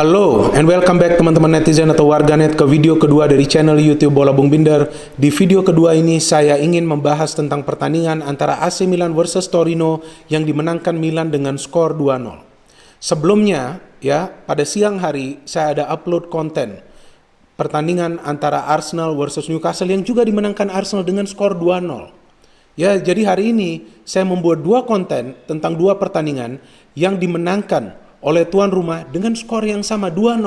Halo and welcome back teman-teman netizen atau warganet ke video kedua dari channel YouTube Bola Bung Binder. Di video kedua ini saya ingin membahas tentang pertandingan antara AC Milan versus Torino yang dimenangkan Milan dengan skor 2-0. Sebelumnya ya, pada siang hari saya ada upload konten pertandingan antara Arsenal versus Newcastle yang juga dimenangkan Arsenal dengan skor 2-0. Ya, jadi hari ini saya membuat dua konten tentang dua pertandingan yang dimenangkan oleh tuan rumah dengan skor yang sama 2-0.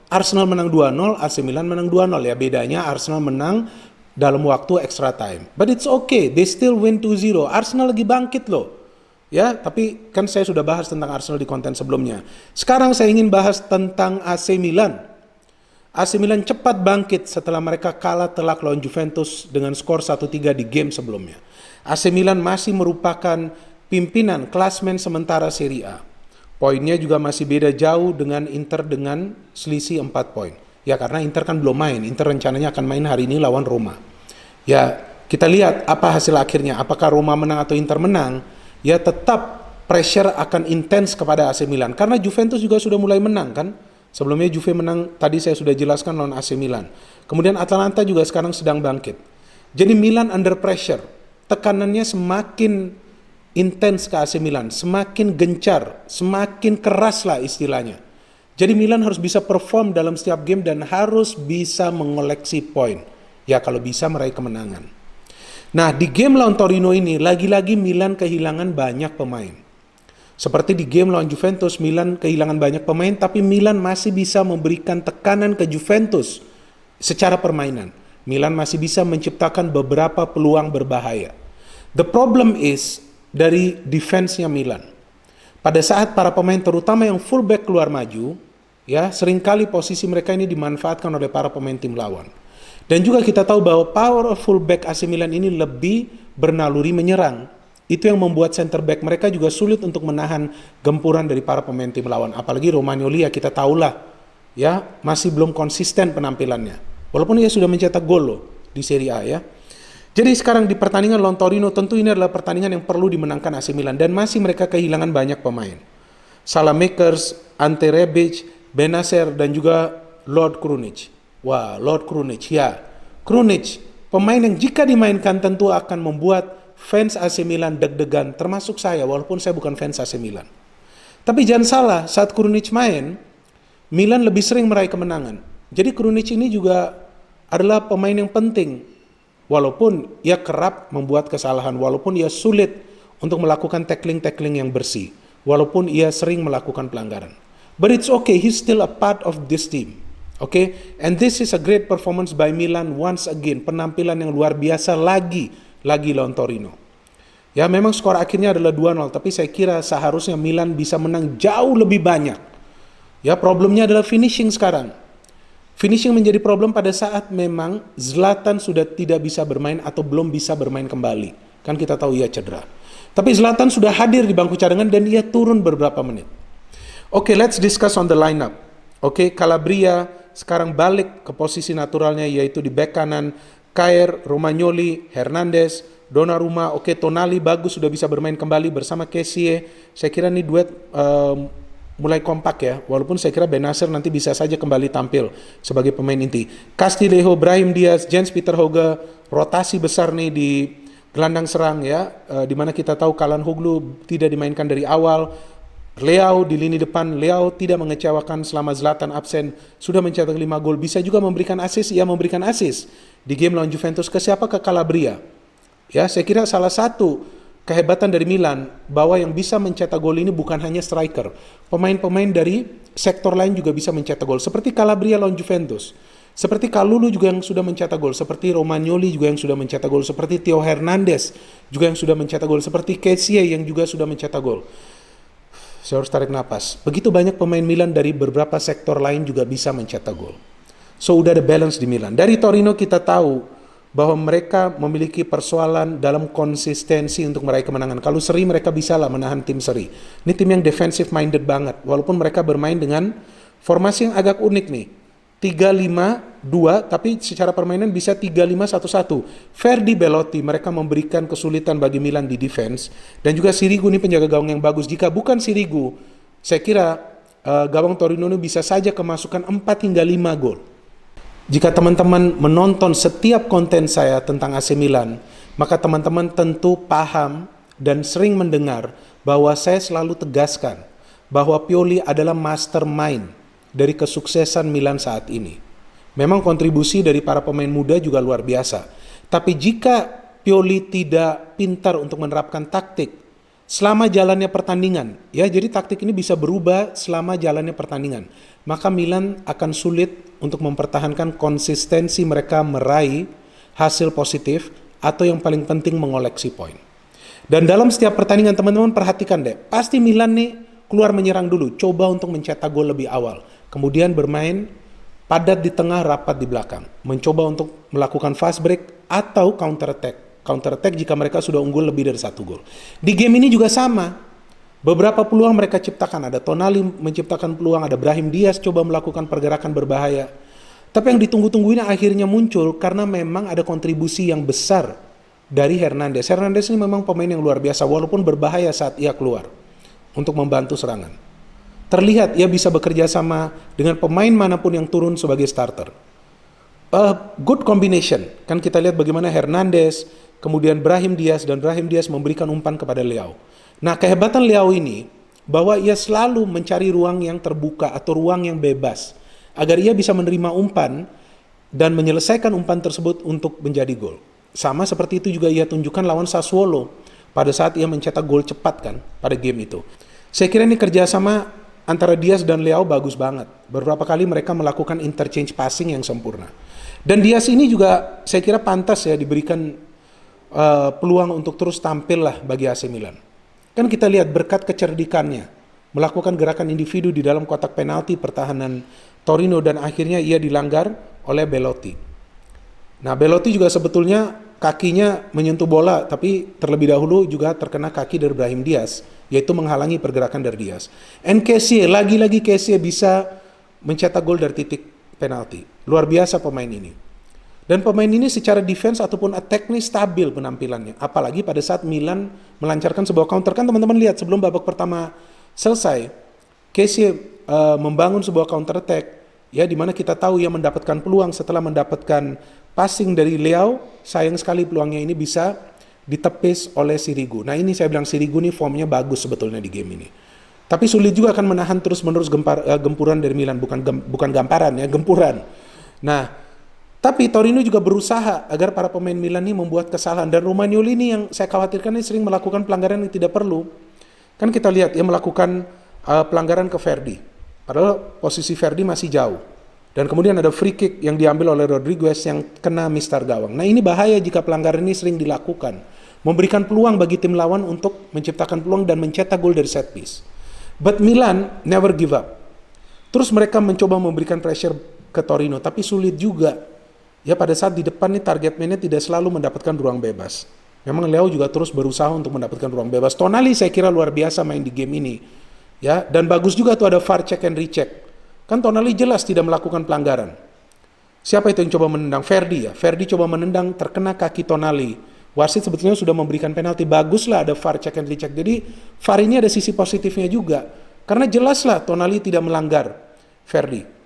Arsenal menang 2-0, AC Milan menang 2-0 ya. Bedanya Arsenal menang dalam waktu extra time. But it's okay, they still win 2-0. Arsenal lagi bangkit loh. Ya, tapi kan saya sudah bahas tentang Arsenal di konten sebelumnya. Sekarang saya ingin bahas tentang AC Milan. AC Milan cepat bangkit setelah mereka kalah telak lawan Juventus dengan skor 1-3 di game sebelumnya. AC Milan masih merupakan pimpinan klasmen sementara Serie A. Poinnya juga masih beda jauh dengan Inter dengan selisih 4 poin. Ya, karena Inter kan belum main. Inter rencananya akan main hari ini lawan Roma. Ya, kita lihat apa hasil akhirnya. Apakah Roma menang atau Inter menang? Ya, tetap pressure akan intens kepada AC Milan. Karena Juventus juga sudah mulai menang kan. Sebelumnya Juve menang, tadi saya sudah jelaskan lawan AC Milan. Kemudian Atalanta juga sekarang sedang bangkit. Jadi Milan under pressure. Tekanannya semakin intens ke AC Milan, semakin gencar, semakin keras lah istilahnya. Jadi Milan harus bisa perform dalam setiap game dan harus bisa mengoleksi poin. Ya, kalau bisa meraih kemenangan. Nah, di game lawan Torino ini, lagi-lagi Milan kehilangan banyak pemain. Seperti di game lawan Juventus, Milan kehilangan banyak pemain, tapi Milan masih bisa memberikan tekanan ke Juventus secara permainan. Milan masih bisa menciptakan beberapa peluang berbahaya. The problem is dari defense-nya Milan. Pada saat para pemain terutama yang fullback keluar maju, ya seringkali posisi mereka ini dimanfaatkan oleh para pemain tim lawan. Dan juga kita tahu bahwa power of fullback AC Milan ini lebih bernaluri menyerang. Itu yang membuat center back mereka juga sulit untuk menahan gempuran dari para pemain tim lawan. Apalagi Romagnoli ya kita tahulah, ya masih belum konsisten penampilannya. Walaupun dia sudah mencetak gol loh di Serie A ya. Jadi sekarang di pertandingan lawan Torino tentu ini adalah pertandingan yang perlu dimenangkan AC Milan dan masih mereka kehilangan banyak pemain. Salamakers, Ante Rebic, Benacer dan juga Lord Krunic. Wah, Lord Krunic ya. Krunic, pemain yang jika dimainkan tentu akan membuat fans AC Milan deg-degan, termasuk saya walaupun saya bukan fans AC Milan. Tapi jangan salah, saat Krunic main, Milan lebih sering meraih kemenangan. Jadi Krunic ini juga adalah pemain yang penting. Walaupun ia kerap membuat kesalahan, walaupun ia sulit untuk melakukan tackling-tackling yang bersih, walaupun ia sering melakukan pelanggaran. But it's okay, he's still a part of this team. Okay? And this is a great performance by Milan once again. Penampilan yang luar biasa lagi lawan Torino. Ya, memang skor akhirnya adalah 2-0, tapi saya kira seharusnya Milan bisa menang jauh lebih banyak. Ya, problemnya adalah finishing sekarang. Finishing menjadi problem pada saat memang Zlatan sudah tidak bisa bermain atau belum bisa bermain kembali. Kan kita tahu ia cedera. Tapi Zlatan sudah hadir di bangku cadangan dan ia turun beberapa menit. Oke, let's discuss on the lineup. Oke, Calabria sekarang balik ke posisi naturalnya yaitu di bek kanan. Kjaer, Romagnoli, Hernandez, Donnarumma, oke Tonali bagus sudah bisa bermain kembali bersama Kessie. Saya kira ini duet mulai kompak ya, walaupun saya kira Benacer nanti bisa saja kembali tampil sebagai pemain inti. Castillejo, Brahim Diaz, Jens Peter Hauge, rotasi besar nih di gelandang serang ya, dimana kita tahu Calhanoglu tidak dimainkan dari awal. Leao di lini depan, Leao tidak mengecewakan selama Zlatan absen, sudah mencetak 5 gol, bisa juga memberikan assist, ia memberikan assist di game lawan Juventus ke siapa? Ke Calabria. Ya, saya kira salah satu kehebatan dari Milan bahwa yang bisa mencetak gol ini bukan hanya striker. Pemain-pemain dari sektor lain juga bisa mencetak gol. Seperti Calabria lawan Juventus. Seperti Kalulu juga yang sudah mencetak gol. Seperti Romagnoli juga yang sudah mencetak gol. Seperti Theo Hernandez juga yang sudah mencetak gol. Seperti Kessie yang juga sudah mencetak gol. Saya harus tarik napas. Begitu banyak pemain Milan dari beberapa sektor lain juga bisa mencetak gol. So udah ada balance di Milan. Dari Torino kita tahu bahwa mereka memiliki persoalan dalam konsistensi untuk meraih kemenangan. Kalau seri mereka bisa lah menahan tim seri. Ini tim yang defensive minded banget. Walaupun mereka bermain dengan formasi yang agak unik nih. 3-5-2 tapi secara permainan bisa 3-5-1-1. Verdi Belotti mereka memberikan kesulitan bagi Milan di defense. Dan juga Sirigu ini penjaga gawang yang bagus. Jika bukan Sirigu, saya kira gawang Torino ini bisa saja kemasukan 4 hingga 5 gol. Jika teman-teman menonton setiap konten saya tentang AC Milan, maka teman-teman tentu paham dan sering mendengar bahwa saya selalu tegaskan bahwa Pioli adalah mastermind dari kesuksesan Milan saat ini. Memang kontribusi dari para pemain muda juga luar biasa. Tapi jika Pioli tidak pintar untuk menerapkan taktik selama jalannya pertandingan, ya jadi taktik ini bisa berubah selama jalannya pertandingan, maka Milan akan sulit untuk mempertahankan konsistensi mereka meraih hasil positif atau yang paling penting mengoleksi poin. Dan dalam setiap pertandingan teman-teman perhatikan deh, pasti Milan nih keluar menyerang dulu, coba untuk mencetak gol lebih awal, kemudian bermain padat di tengah, rapat di belakang, mencoba untuk melakukan fast break atau counter attack jika mereka sudah unggul lebih dari 1 gol. Di game ini juga sama. Beberapa peluang mereka ciptakan. Ada Tonali menciptakan peluang, ada Brahim Diaz coba melakukan pergerakan berbahaya. Tapi yang ditunggu-tunggu ini akhirnya muncul karena memang ada kontribusi yang besar dari Hernandez. Hernandez ini memang pemain yang luar biasa walaupun berbahaya saat ia keluar untuk membantu serangan. Terlihat ia bisa bekerja sama dengan pemain manapun yang turun sebagai starter. Good combination. Kan kita lihat bagaimana Hernandez, kemudian Brahim Diaz, dan Brahim Diaz memberikan umpan kepada Leao. Nah, kehebatan Leao ini bahwa ia selalu mencari ruang yang terbuka atau ruang yang bebas agar ia bisa menerima umpan dan menyelesaikan umpan tersebut untuk menjadi gol. Sama seperti itu juga ia tunjukkan lawan Sassuolo pada saat ia mencetak gol cepat kan pada game itu. Saya kira ini kerjasama antara Diaz dan Leao bagus banget. Beberapa kali mereka melakukan interchange passing yang sempurna. Dan Diaz ini juga saya kira pantas ya diberikan peluang untuk terus tampil lah bagi AC Milan. Kan kita lihat berkat kecerdikannya melakukan gerakan individu di dalam kotak penalti pertahanan Torino dan akhirnya ia dilanggar oleh Belotti. Nah, Belotti juga sebetulnya kakinya menyentuh bola tapi terlebih dahulu juga terkena kaki dari Brahim Diaz, yaitu menghalangi pergerakan dari Diaz. Kessie, lagi-lagi Kessie bisa mencetak gol dari titik penalti. Luar biasa pemain ini. Dan pemain ini secara defense ataupun attack nih stabil penampilannya. Apalagi pada saat Milan melancarkan sebuah counter. Kan teman-teman lihat sebelum babak pertama selesai, Kessie membangun sebuah counter attack, ya di mana kita tahu ia mendapatkan peluang setelah mendapatkan passing dari Leao. Sayang sekali peluangnya ini bisa ditepis oleh Sirigu. Nah ini saya bilang Sirigu nih formnya bagus sebetulnya di game ini. Tapi sulit juga akan menahan terus-menerus gempuran dari Milan, bukan gamparan ya, gempuran. Nah, tapi Torino juga berusaha agar para pemain Milan ini membuat kesalahan. Dan Romagnoli ini yang saya khawatirkan ini sering melakukan pelanggaran yang tidak perlu. Kan kita lihat ia melakukan pelanggaran ke Verdi. Padahal posisi Verdi masih jauh. Dan kemudian ada free kick yang diambil oleh Rodriguez yang kena mistar gawang. Nah ini bahaya jika pelanggaran ini sering dilakukan. Memberikan peluang bagi tim lawan untuk menciptakan peluang dan mencetak gol dari set piece. But Milan never give up. Terus mereka mencoba memberikan pressure ke Torino. Tapi sulit juga. Ya pada saat di depan nih target man-nya tidak selalu mendapatkan ruang bebas. Memang Leao juga terus berusaha untuk mendapatkan ruang bebas. Tonali saya kira luar biasa main di game ini. Ya, dan bagus juga tuh ada VAR check and recheck. Kan Tonali jelas tidak melakukan pelanggaran. Siapa itu yang coba menendang? Verdi ya. Verdi coba menendang terkena kaki Tonali. Wasit sebetulnya sudah memberikan penalti. Baguslah ada VAR check and recheck. Jadi VAR ini ada sisi positifnya juga. Karena jelaslah Tonali tidak melanggar Verdi.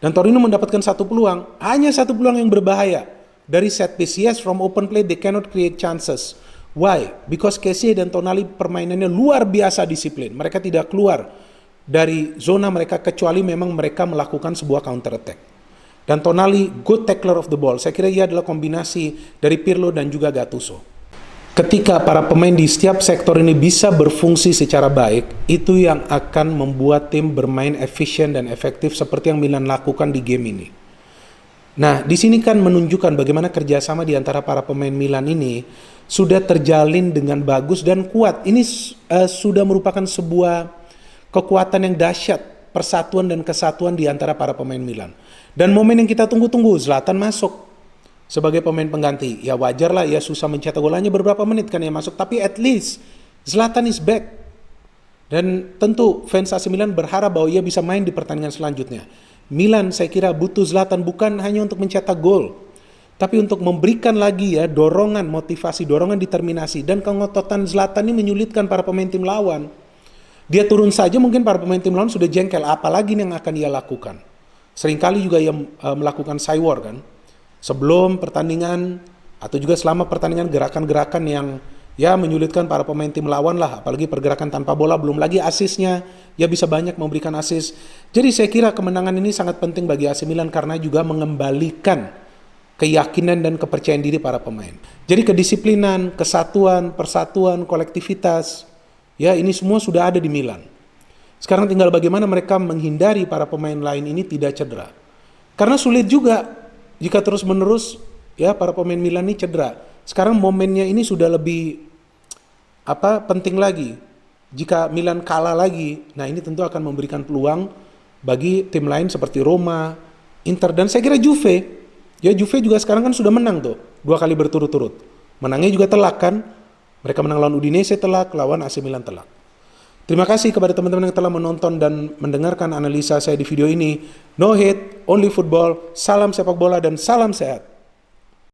Dan Torino mendapatkan satu peluang, hanya satu peluang yang berbahaya dari set piece. Yes, from open play they cannot create chances. Why? Because Kessie dan Tonali permainannya luar biasa disiplin. Mereka tidak keluar dari zona mereka kecuali memang mereka melakukan sebuah counter attack. Dan Tonali good tackler of the ball. Saya kira ia adalah kombinasi dari Pirlo dan juga Gattuso. Ketika para pemain di setiap sektor ini bisa berfungsi secara baik, itu yang akan membuat tim bermain efisien dan efektif seperti yang Milan lakukan di game ini. Nah, di sini kan menunjukkan bagaimana kerjasama di antara para pemain Milan ini sudah terjalin dengan bagus dan kuat. Ini sudah merupakan sebuah kekuatan yang dahsyat, persatuan dan kesatuan di antara para pemain Milan. Dan momen yang kita tunggu-tunggu, Zlatan masuk sebagai pemain pengganti. Ya wajar lah, ya susah mencetak gol, hanya beberapa menit kan ya masuk, tapi at least Zlatan is back. Dan tentu fans AC Milan berharap bahwa ia bisa main di pertandingan selanjutnya. Milan saya kira butuh Zlatan bukan hanya untuk mencetak gol, tapi untuk memberikan lagi ya dorongan, motivasi, dorongan determinasi. Dan kengototan Zlatan ini menyulitkan para pemain tim lawan. dia turun saja mungkin para pemain tim lawan sudah jengkel, apalagi yang akan ia lakukan. Seringkali juga ia melakukan cywar kan, sebelum pertandingan atau juga selama pertandingan, gerakan-gerakan yang ya menyulitkan para pemain tim lawan lah, apalagi pergerakan tanpa bola, belum lagi asisnya, ya bisa banyak memberikan asis. Jadi saya kira kemenangan ini sangat penting bagi AC Milan karena juga mengembalikan keyakinan dan kepercayaan diri para pemain. Jadi kedisiplinan, kesatuan, persatuan, kolektivitas, ya ini semua sudah ada di Milan. Sekarang tinggal bagaimana mereka menghindari para pemain lain ini tidak cedera. Karena sulit juga jika terus-menerus ya para pemain Milan ini cedera. Sekarang momennya ini sudah lebih penting lagi. Jika Milan kalah lagi, nah ini tentu akan memberikan peluang bagi tim lain seperti Roma, Inter, dan saya kira Juve. Ya Juve juga sekarang kan sudah menang tuh 2 kali berturut-turut. Menangnya juga telak kan. Mereka menang lawan Udinese telak, lawan AC Milan telak. Terima kasih kepada teman-teman yang telah menonton dan mendengarkan analisa saya di video ini. No hate, only football. Salam sepak bola dan salam sehat.